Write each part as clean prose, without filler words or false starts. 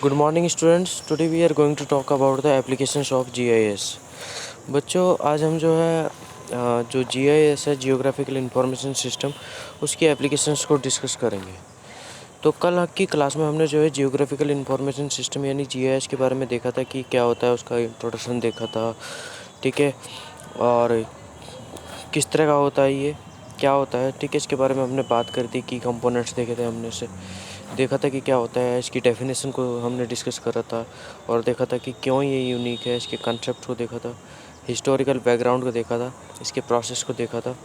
Good morning students. Today we are going to talk about the applications of GIS. बच्चों, आज हम जो है जो जीआईएस है, जियोग्राफिकल इंफॉर्मेशन सिस्टम, उसकी एप्लीकेशंस को डिस्कस करेंगे। तो कल की क्लास में हमने जो है जियोग्राफिकल इंफॉर्मेशन सिस्टम यानी जीआईएस के बारे में देखा था कि क्या होता है, उसका इंट्रोडक्शन देखा था। ठीक है, और किस तरह का होता है, ये क्या होता है, ठीक है, इसके बारे में हमने बात कर दी कि कंपोनेंट्स देखे थे हमने से देखा था कि क्या होता है, इसकी डेफिनेशन को हमने डिस्कस करा था और देखा था कि क्यों ये यूनिक है, इसके कंसेप्ट को देखा था, हिस्टोरिकल बैकग्राउंड को देखा था, इसके प्रोसेस को देखा था।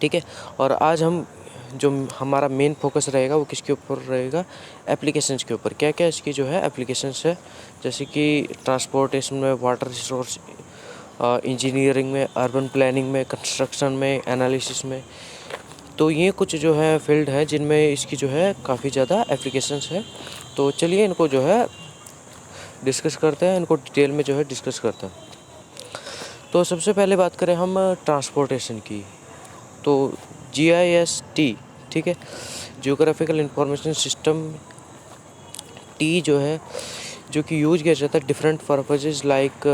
ठीक है, और आज हम जो हमारा मेन फोकस रहेगा वो किसके ऊपर रहेगा, एप्लीकेशंस के ऊपर। क्या क्या इसकी जो है एप्लीकेशंस है, जैसे कि ट्रांसपोर्टेशन में, वाटर रिसोर्स इंजीनियरिंग में, अर्बन प्लानिंग में, कंस्ट्रक्शन में, एनालिसिस में। तो ये कुछ जो है फील्ड है जिनमें इसकी जो है काफ़ी ज़्यादा एप्लीकेशंस है। तो चलिए इनको जो है डिस्कस करते हैं, इनको डिटेल में जो है डिस्कस करते हैं। तो सबसे पहले बात करें हम ट्रांसपोर्टेशन की, तो GIST, ठीक है, जियोग्राफिकल इंफॉर्मेशन सिस्टम, टी जो है, जो कि यूज किया जाता है different purposes like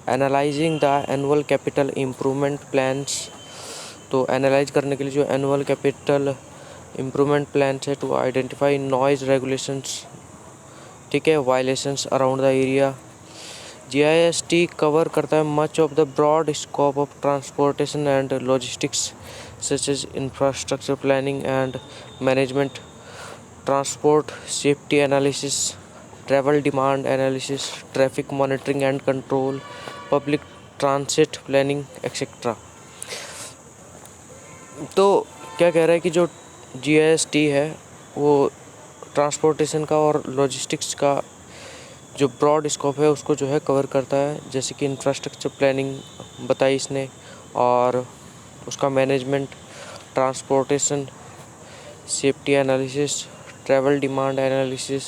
analysing the annual capital improvement plans. तो एनालाइज करने के लिए जो एनुअल कैपिटल इम्प्रूवमेंट प्लान्स है, टू आइडेंटिफाई नॉइज रेगुलेशंस, ठीक है, violations around the area. GIST cover करता है much of the broad scope of transportation and logistics such as infrastructure planning and management, transport safety analysis, travel demand analysis, traffic monitoring and control, public transit planning etcetera. तो क्या कह रहा है कि जो GIST है वो ट्रांसपोर्टेशन का और लॉजिस्टिक्स का जो ब्रॉड स्कोप है उसको जो है कवर करता है, जैसे कि इंफ्रास्ट्रक्चर प्लानिंग बताई इसने, और उसका management, transportation safety analysis, travel demand analysis,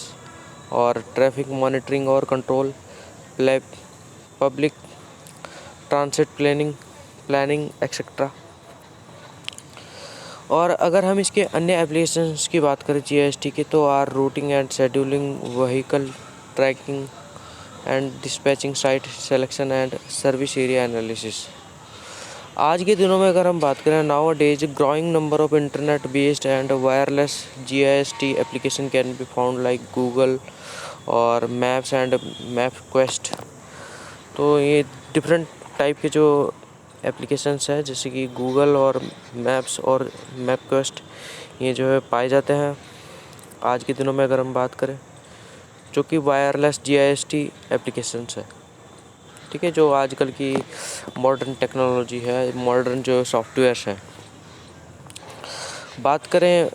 और ट्रैफिक मॉनिटरिंग और control, public transit planning etcetera. और अगर हम इसके अन्य एप्लीकेशंस की बात करें GIST की, तो are routing and scheduling, vehicle tracking and dispatching, site selection and service area analysis. आज के दिनों में अगर हम बात करें, nowadays growing number of internet based and wireless GIST application can be found like Google और मैप्स एंड मैप क्वेस्ट। तो ये डिफरेंट टाइप के जो एप्लीकेशंस है, जैसे कि गूगल और मैप्स और मैप क्वेस्ट, ये जो है पाए जाते हैं आज के दिनों में अगर हम बात करें, जो कि वायरलेस GIST एप्लीकेशंस है। ठीक है, जो आजकल की मॉडर्न टेक्नोलॉजी है, मॉडर्न जो सॉफ्टवेयर्स हैं। बात करें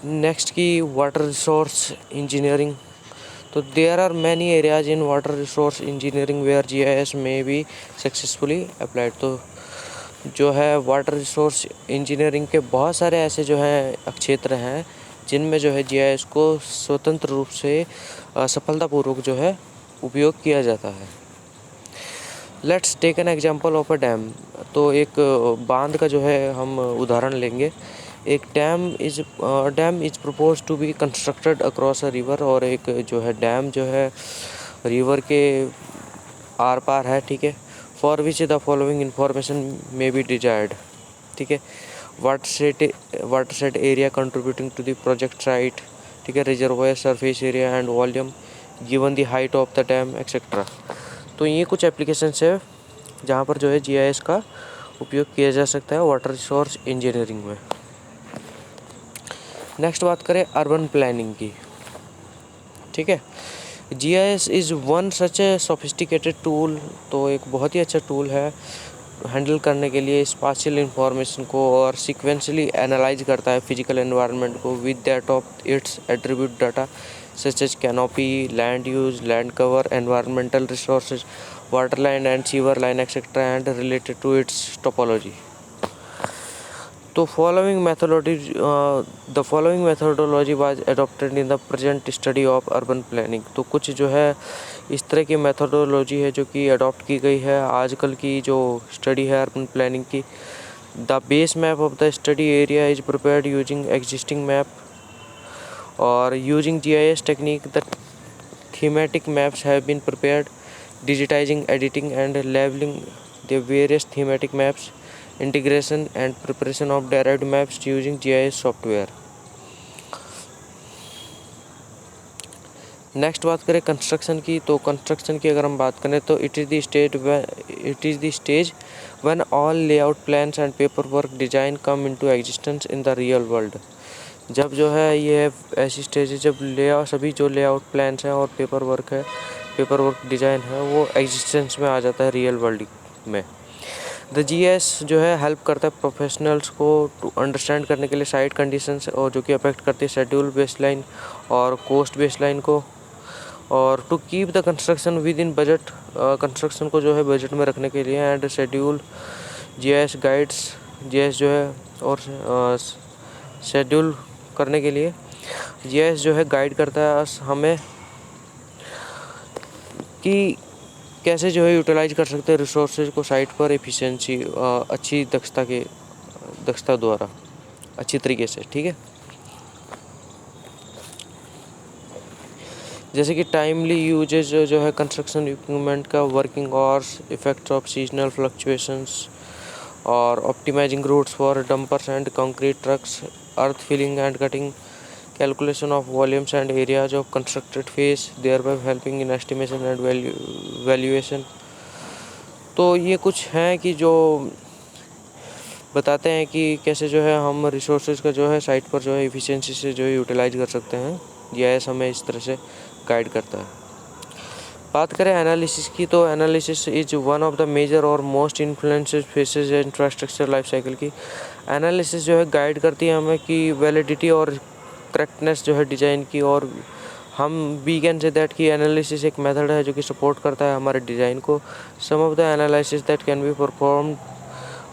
नेक्स्ट की वाटर रिसोर्स इंजीनियरिंग, तो there are many areas in water resource engineering where GIS may be successfully applied. तो जो है वाटर रिसोर्स इंजीनियरिंग के बहुत सारे ऐसे जो है क्षेत्र हैं जिनमें जो है GIS को स्वतंत्र रूप से सफलतापूर्वक जो है उपयोग किया जाता है। Let's take an example of a dam. तो एक बांध का जो है हम उदाहरण लेंगे। एक dam is propose to be constructed across a river, और एक जो है डैम जो है रिवर के आर पार है, ठीक है, for which the following information may be desired. ठीक है, watershed area contributing to the project site, ठीक है, reservoir surface area and volume, given the height of the dam etcetera. तो ये कुछ एप्लीकेशंस है जहाँ पर जो है GIS का उपयोग किया जा सकता है वाटर रिसोर्स इंजीनियरिंग में। नेक्स्ट बात करें अर्बन प्लानिंग की। ठीक है, GIS is one such A sophisticated tool. तो एक बहुत ही अच्छा टूल है हैंडल करने के लिए स्पाशियल इंफॉर्मेशन को, और सीक्वेंशली एनालाइज करता है फिजिकल एनवायरनमेंट को with that of its attribute data such as canopy, land use, land cover, environmental resources, water line and sewer line etcetera and related to its topology. तो the following methodology was adopted in the present study of urban planning. तो कुछ जो है इस तरह की methodology है जो कि अडॉप्ट की गई है आजकल की जो स्टडी है अर्बन प्लानिंग की। The base map of the study area is prepared using existing map, और using GIS technique the thematic maps have been prepared, digitizing, editing and labeling the various thematic maps, integration and preparation of derived maps using GIS software. Next बात करें construction की, तो construction की अगर हम बात करें तो it is the stage when all layout plans and paper work design come into existence in the real world. जब जो है ये ऐसी स्टेज है जब सभी जो लेआउट प्लान्स हैं और पेपर वर्क डिज़ाइन है वो एग्जिस्टेंस में आ जाता है रियल वर्ल्ड में। द GIS जो है हेल्प करता है प्रोफेशनल्स को टू अंडरस्टैंड करने के लिए साइट कंडीशंस और जो कि अफेक्ट करती है शेड्यूल बेसलाइन और कोस्ट बेसलाइन को, और to keep the construction within budget, construction को जो है बजट में रखने के लिए, एंड शेड्यूल GIS जो है और शेड्यूल करने के लिए GIS जो है गाइड करता है हमें कि कैसे जो है यूटिलाइज कर सकते हैं रिसोर्सेज को साइट पर एफिशिएंसी अच्छी दक्षता द्वारा अच्छी तरीके से। ठीक है, जैसे कि टाइमली यूजेज जो है कंस्ट्रक्शन इक्विपमेंट का, working hours, effects of seasonal fluctuations और optimising routes for dumpers and concrete trucks, earth filling and cutting, calculation of volumes and areas of constructed face, thereby helping in estimation and valuation. तो ये कुछ हैं कि जो बताते हैं कि कैसे जो है हम रिसोर्सेज का जो है साइट पर जो है एफिशिएंसी से जो है यूटिलाइज कर सकते हैं। GIS हमें इस तरह से गाइड करता है। बात करें एनालिसिस की, तो analysis is one of the major और most influences phases infrastructure life cycle की। एनालिसिस जो है गाइड करती है हमें कि वैलिडिटी और करेक्टनेस जो है डिज़ाइन की, और हम वी कैन से दैट कि एनालिसिस एक मेथड है जो कि सपोर्ट करता है हमारे डिज़ाइन को। Some of the analysis that can be performed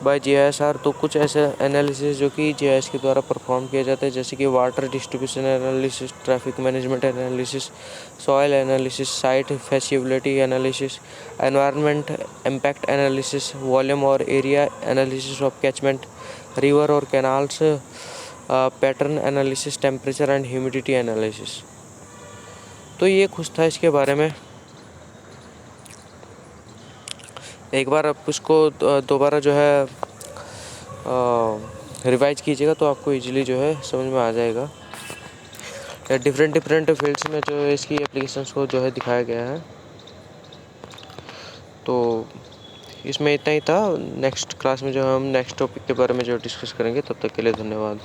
by GIS are, तो कुछ ऐसे एनालिसिस जो कि GIS के द्वारा परफॉर्म किए जाते हैं, जैसे कि water distribution analysis, traffic management analysis, soil analysis, site feasibility analysis, environment impact analysis, volume और area analysis of catchment, river और canals, pattern analysis, temperature and humidity analysis. तो ये कुछ था इसके बारे में। एक बार आप उसको दोबारा जो है रिवाइज कीजिएगा तो आपको इजीली जो है समझ में आ जाएगा। डिफरेंट फील्ड्स में जो है इसकी एप्लीकेशंस को जो है दिखाया गया है। तो इसमें इतना ही था। नेक्स्ट क्लास में जो हम नेक्स्ट टॉपिक के बारे में जो डिस्कस करेंगे, तब तक के लिए धन्यवाद।